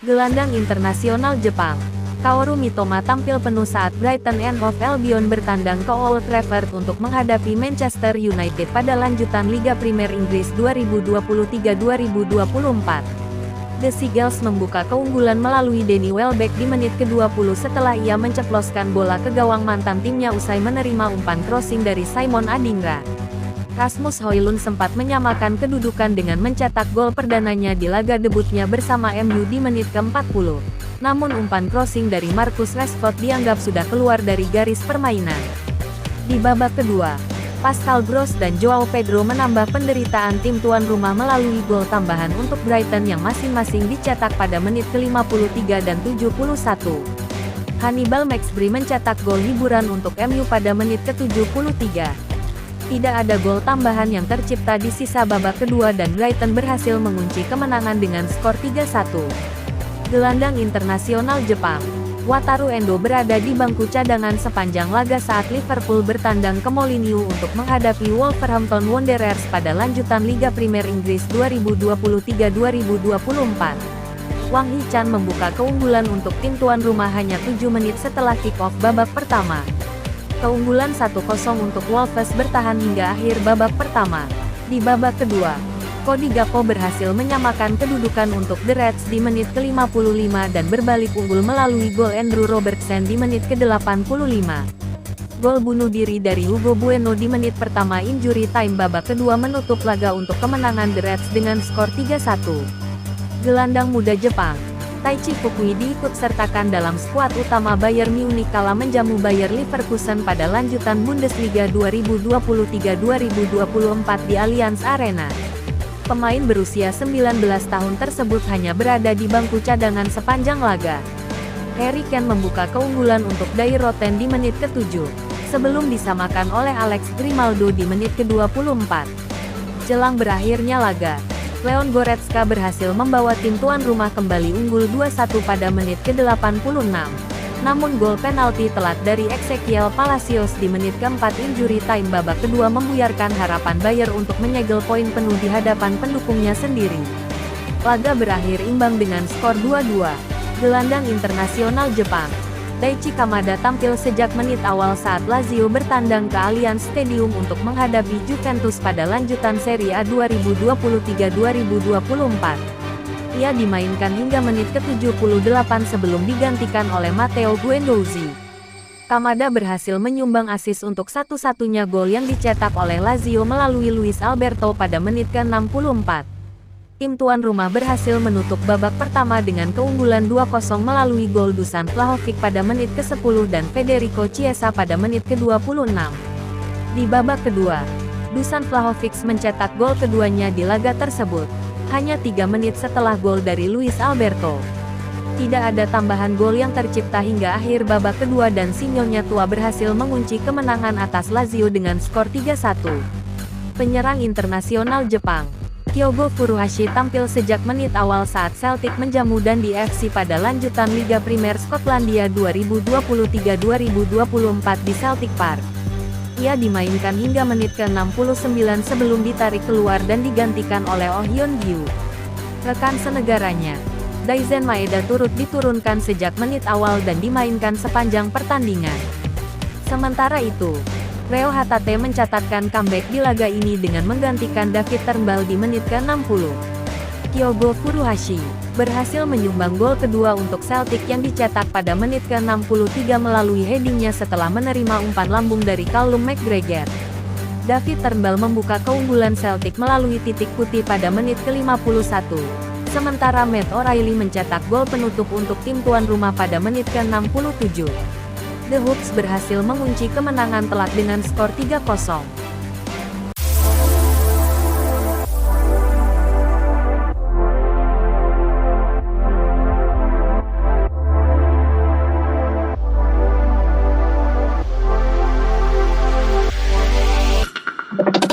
Gelandang internasional Jepang, Kaoru Mitoma tampil penuh saat Brighton and Hove Albion bertandang ke Old Trafford untuk menghadapi Manchester United pada lanjutan Liga Primer Inggris 2023-2024. The Seagulls membuka keunggulan melalui Danny Welbeck di menit ke-20 setelah ia menceploskan bola ke gawang mantan timnya usai menerima umpan crossing dari Simon Adingra. Rasmus Højlund sempat menyamakan kedudukan dengan mencetak gol perdananya di laga debutnya bersama MU di menit ke-40. Namun umpan crossing dari Marcus Rashford dianggap sudah keluar dari garis permainan. Di babak kedua, Pascal Gross dan Joao Pedro menambah penderitaan tim tuan rumah melalui gol tambahan untuk Brighton yang masing-masing dicetak pada menit ke-53 dan 71. Hannibal Mejbri mencetak gol hiburan untuk MU pada menit ke-73. Tidak ada gol tambahan yang tercipta di sisa babak kedua dan Brighton berhasil mengunci kemenangan dengan skor 3-1. Gelandang internasional Jepang, Wataru Endo berada di bangku cadangan sepanjang laga saat Liverpool bertandang ke Molineux untuk menghadapi Wolverhampton Wanderers pada lanjutan Liga Primer Inggris 2023-2024. Wang Hee-chan membuka keunggulan untuk tim tuan rumah hanya 7 menit setelah kick-off babak pertama. Keunggulan 1-0 untuk Wolves bertahan hingga akhir babak pertama. Di babak kedua, Cody Gakpo berhasil menyamakan kedudukan untuk The Reds di menit ke-55 dan berbalik unggul melalui gol Andrew Robertson di menit ke-85. Gol bunuh diri dari Hugo Bueno di menit pertama injury time babak kedua menutup laga untuk kemenangan The Reds dengan skor 3-1. Gelandang muda Jepang, Taichi Fukui diikut-sertakan dalam skuad utama Bayern Munich kala menjamu Bayer Leverkusen pada lanjutan Bundesliga 2023-2024 di Allianz Arena. Pemain berusia 19 tahun tersebut hanya berada di bangku cadangan sepanjang laga. Harry Kane membuka keunggulan untuk Dairoten di menit ke-7, sebelum disamakan oleh Alex Grimaldo di menit ke-24. Jelang berakhirnya laga, Leon Goretzka berhasil membawa tim tuan rumah kembali unggul 2-1 pada menit ke-86. Namun gol penalti telat dari Ezequiel Palacios di menit ke-4 injury time babak kedua membuyarkan harapan Bayer untuk menyegel poin penuh di hadapan pendukungnya sendiri. Laga berakhir imbang dengan skor 2-2. Gelandang internasional Jepang, Daichi Kamada tampil sejak menit awal saat Lazio bertandang ke Allianz Stadium untuk menghadapi Juventus pada lanjutan Serie A 2023-2024. Ia dimainkan hingga menit ke-78 sebelum digantikan oleh Matteo Guendouzi. Kamada berhasil menyumbang assist untuk satu-satunya gol yang dicetak oleh Lazio melalui Luis Alberto pada menit ke-64. Tim tuan rumah berhasil menutup babak pertama dengan keunggulan 2-0 melalui gol Dusan Vlahovic pada menit ke-10 dan Federico Chiesa pada menit ke-26. Di babak kedua, Dusan Vlahovic mencetak gol keduanya di laga tersebut, hanya 3 menit setelah gol dari Luis Alberto. Tidak ada tambahan gol yang tercipta hingga akhir babak kedua dan Sinyonya Tua berhasil mengunci kemenangan atas Lazio dengan skor 3-1. Penyerang internasional Jepang, Kyogo Furuhashi tampil sejak menit awal saat Celtic menjamu Dundee FC pada lanjutan Liga Primer Skotlandia 2023-2024 di Celtic Park. Ia dimainkan hingga menit ke-69 sebelum ditarik keluar dan digantikan oleh Oh Hyun Gyu. Rekan senegaranya, Daizen Maeda turut diturunkan sejak menit awal dan dimainkan sepanjang pertandingan. Sementara itu, Reo Hatate mencatatkan comeback di laga ini dengan menggantikan David Turnbull di menit ke-60. Kyogo Furuhashi berhasil menyumbang gol kedua untuk Celtic yang dicetak pada menit ke-63 melalui headingnya setelah menerima umpan lambung dari Callum McGregor. David Turnbull membuka keunggulan Celtic melalui titik putih pada menit ke-51. Sementara Matt O'Reilly mencetak gol penutup untuk tim tuan rumah pada menit ke-67. The Hawks berhasil mengunci kemenangan telak dengan skor 3-0.